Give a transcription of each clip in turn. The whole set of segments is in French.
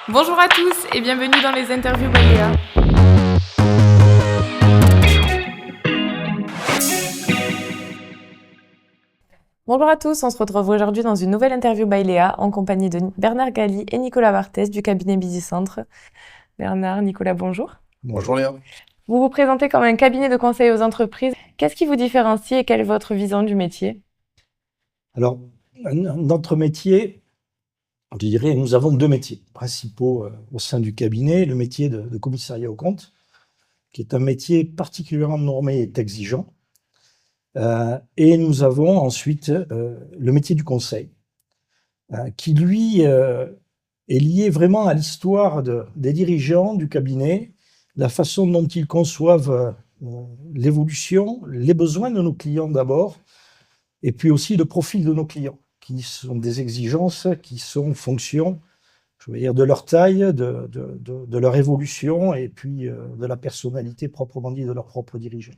Bonjour à tous et bienvenue dans les interviews by Léa. Bonjour à tous, on se retrouve aujourd'hui dans une nouvelle interview by Léa en compagnie de Bernard Galli et Nicolas Barthès du cabinet BusyCentre. Bernard, Nicolas, bonjour. Bonjour Léa. Vous vous présentez comme un cabinet de conseil aux entreprises. Qu'est-ce qui vous différencie et quelle est votre vision du métier? Alors, notre métier, je dirais, nous avons deux métiers principaux au sein du cabinet. Le métier de commissariat aux comptes, qui est un métier particulièrement normé et exigeant. Et nous avons ensuite le métier du conseil, qui lui est lié vraiment à l'histoire des dirigeants du cabinet, la façon dont ils conçoivent l'évolution, les besoins de nos clients d'abord, et puis aussi le profil de nos clients, qui sont des exigences qui sont en fonction, je veux dire, de leur taille, de leur évolution, et puis de la personnalité proprement dit de leurs propres dirigeants.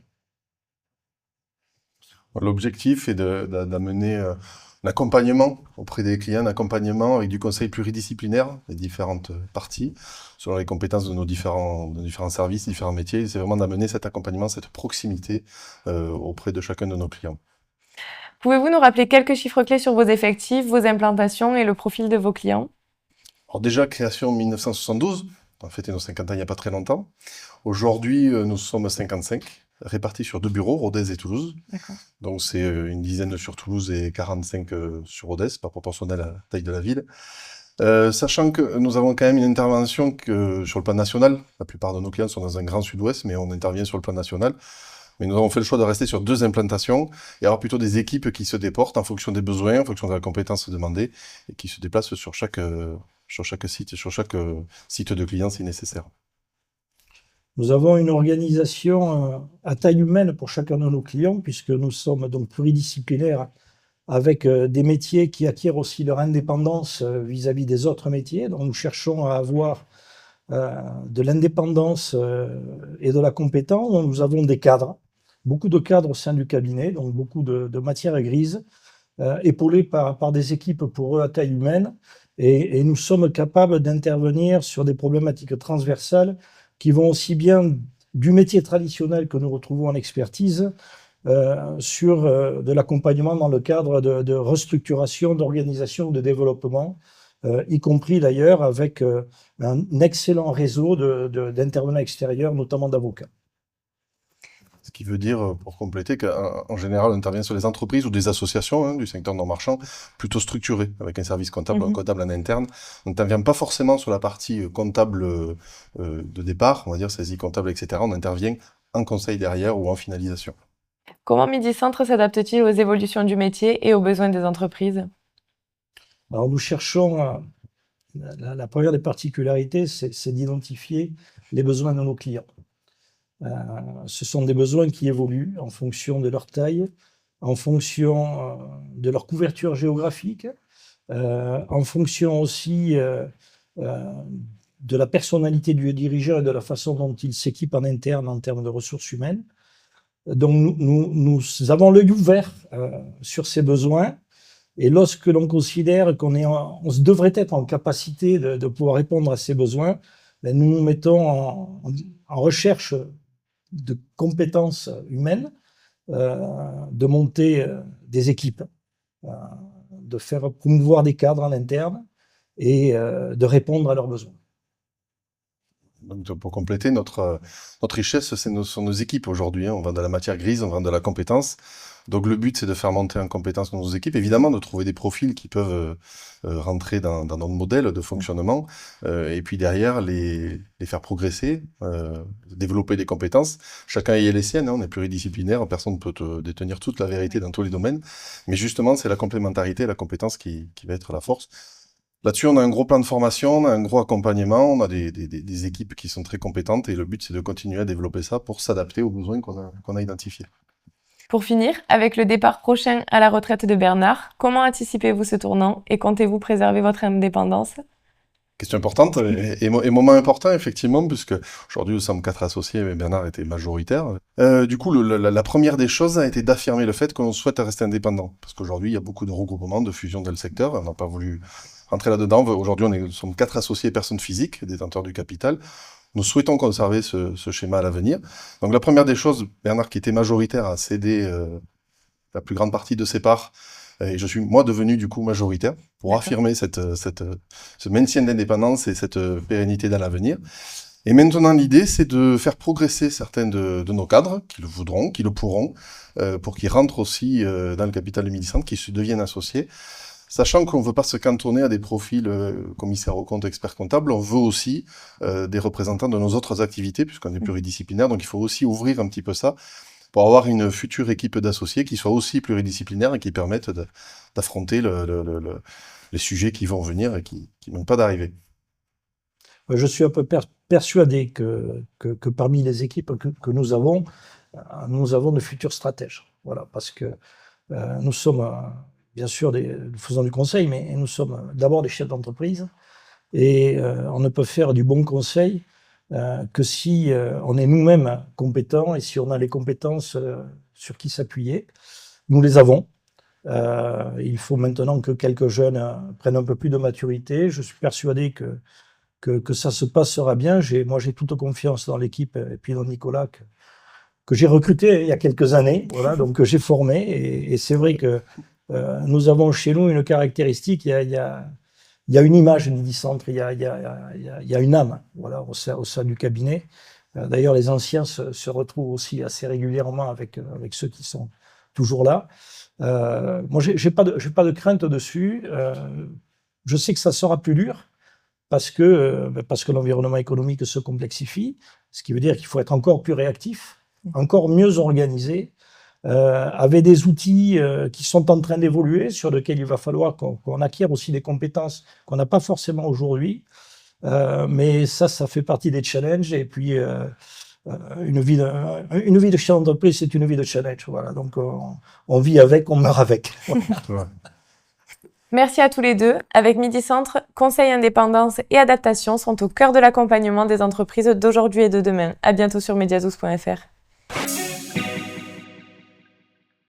L'objectif est d'amener un accompagnement auprès des clients, un accompagnement avec du conseil pluridisciplinaire, les différentes parties, selon les compétences de nos différents services, différents métiers. C'est vraiment d'amener cet accompagnement, cette proximité auprès de chacun de nos clients. Pouvez-vous nous rappeler quelques chiffres clés sur vos effectifs, vos implantations et le profil de vos clients? Alors déjà, création en 1972, on a fêté nos 50 ans il n'y a pas très longtemps. Aujourd'hui, nous sommes 55, répartis sur deux bureaux, Rodez et Toulouse. D'accord. Donc c'est une dizaine sur Toulouse et 45 sur Rodez, pas proportionnel à la taille de la ville. Sachant que nous avons quand même une intervention sur le plan national. La plupart de nos clients sont dans un grand sud-ouest, mais on intervient sur le plan national. Mais nous avons fait le choix de rester sur deux implantations et avoir plutôt des équipes qui se déportent en fonction des besoins, en fonction de la compétence demandée, et qui se déplacent sur chaque site, sur chaque site de client si nécessaire. Nous avons une organisation à taille humaine pour chacun de nos clients, puisque nous sommes donc pluridisciplinaires avec des métiers qui acquièrent aussi leur indépendance vis-à-vis des autres métiers. Donc nous cherchons à avoir de l'indépendance et de la compétence. Donc, nous avons des cadres, beaucoup de cadres au sein du cabinet, donc beaucoup de matières grises, épaulés par des équipes pour eux à taille humaine. Et nous sommes capables d'intervenir sur des problématiques transversales qui vont aussi bien du métier traditionnel que nous retrouvons en expertise sur de l'accompagnement dans le cadre de restructuration, d'organisation, de développement, y compris d'ailleurs avec un excellent réseau d'intervenants extérieurs, notamment d'avocats. Ce qui veut dire, pour compléter, qu'en général, on intervient sur les entreprises ou des associations du secteur non marchand plutôt structurées, avec un service comptable, un comptable en interne. On n'intervient pas forcément sur la partie comptable de départ, on va dire saisie comptable, etc. On intervient en conseil derrière ou en finalisation. Comment BusyCentre s'adapte-t-il aux évolutions du métier et aux besoins des entreprises? Alors nous cherchons, la première des particularités, c'est d'identifier les besoins de nos clients. Ce sont des besoins qui évoluent en fonction de leur taille, en fonction de leur couverture géographique, en fonction aussi de la personnalité du dirigeant et de la façon dont il s'équipe en interne en termes de ressources humaines. Donc nous avons l'œil ouvert sur ces besoins, et lorsque l'on considère on devrait être en capacité de pouvoir répondre à ces besoins, ben nous nous mettons en recherche de compétences humaines, de monter des équipes, de faire promouvoir des cadres en interne et de répondre à leurs besoins. Donc, pour compléter, notre richesse, sont nos équipes aujourd'hui. On vend de la matière grise, on vend de la compétence. Donc le but, c'est de faire monter en compétence nos équipes, évidemment, de trouver des profils qui peuvent rentrer dans notre modèle de fonctionnement, et puis derrière, les faire progresser, développer des compétences. Chacun y est les siennes, on est pluridisciplinaire, personne ne peut détenir toute la vérité dans tous les domaines, mais justement, c'est la complémentarité, la compétence qui va être la force. Là-dessus, on a un gros plan de formation, on a un gros accompagnement, on a des équipes qui sont très compétentes, et le but, c'est de continuer à développer ça pour s'adapter aux besoins qu'on a identifiés. Pour finir, avec le départ prochain à la retraite de Bernard, comment anticipez-vous ce tournant et comptez-vous préserver votre indépendance? Question importante et moment important, effectivement, puisque aujourd'hui nous sommes 4 associés, mais Bernard était majoritaire. Du coup, la première des choses a été d'affirmer le fait que l'on souhaite rester indépendant. Parce qu'aujourd'hui, il y a beaucoup de regroupements, de fusions dans le secteur. On n'a pas voulu rentrer là-dedans. Aujourd'hui, nous sommes 4 associés personnes physiques, détenteurs du capital. Nous souhaitons conserver ce schéma à l'avenir. Donc la première des choses, Bernard, qui était majoritaire, a cédé la plus grande partie de ses parts. Et je suis, moi, devenu, du coup, majoritaire pour affirmer ce maintien d'indépendance et cette pérennité dans l'avenir. Et maintenant, l'idée, c'est de faire progresser certains de nos cadres, qui le voudront, qui le pourront, pour qu'ils rentrent aussi dans le capital de Midi-Centre, qu'ils se deviennent associés. Sachant qu'on ne veut pas se cantonner à des profils commissaires aux comptes, experts comptables, on veut aussi des représentants de nos autres activités, puisqu'on est pluridisciplinaire, donc il faut aussi ouvrir un petit peu ça, pour avoir une future équipe d'associés qui soit aussi pluridisciplinaire et qui permette d'affronter les sujets qui vont venir et qui n'ont pas d'arriver. Je suis un peu persuadé que parmi les équipes que nous avons de futurs stratèges. Voilà, parce que nous sommes, bien sûr, nous faisons du conseil, mais nous sommes d'abord des chefs d'entreprise et on ne peut faire du bon conseil que si on est nous-mêmes compétents et si on a les compétences sur qui s'appuyer. Nous les avons. Il faut maintenant que quelques jeunes prennent un peu plus de maturité. Je suis persuadé que ça se passera bien. Moi, j'ai toute confiance dans l'équipe et puis dans Nicolas que j'ai recruté il y a quelques années, voilà, donc que j'ai formé. Et c'est vrai que nous avons chez nous une caractéristique. Il y a une image de Midi-Centre, il y a une âme, voilà, au sein du cabinet. D'ailleurs, les anciens se retrouvent aussi assez régulièrement avec ceux qui sont toujours là. Moi, j'ai pas de crainte dessus. Je sais que ça sera plus dur parce que l'environnement économique se complexifie, ce qui veut dire qu'il faut être encore plus réactif, encore mieux organisé, avec des outils qui sont en train d'évoluer, sur lesquels il va falloir qu'on acquiert aussi des compétences qu'on n'a pas forcément aujourd'hui. Mais ça fait partie des challenges. Et puis, une vie de chef d'entreprise, c'est une vie de challenge. Voilà. Donc, on vit avec, on meurt avec. Ouais. Merci à tous les deux. Avec Midi-Centre, conseil, indépendance et adaptation sont au cœur de l'accompagnement des entreprises d'aujourd'hui et de demain. À bientôt sur mediatous.fr.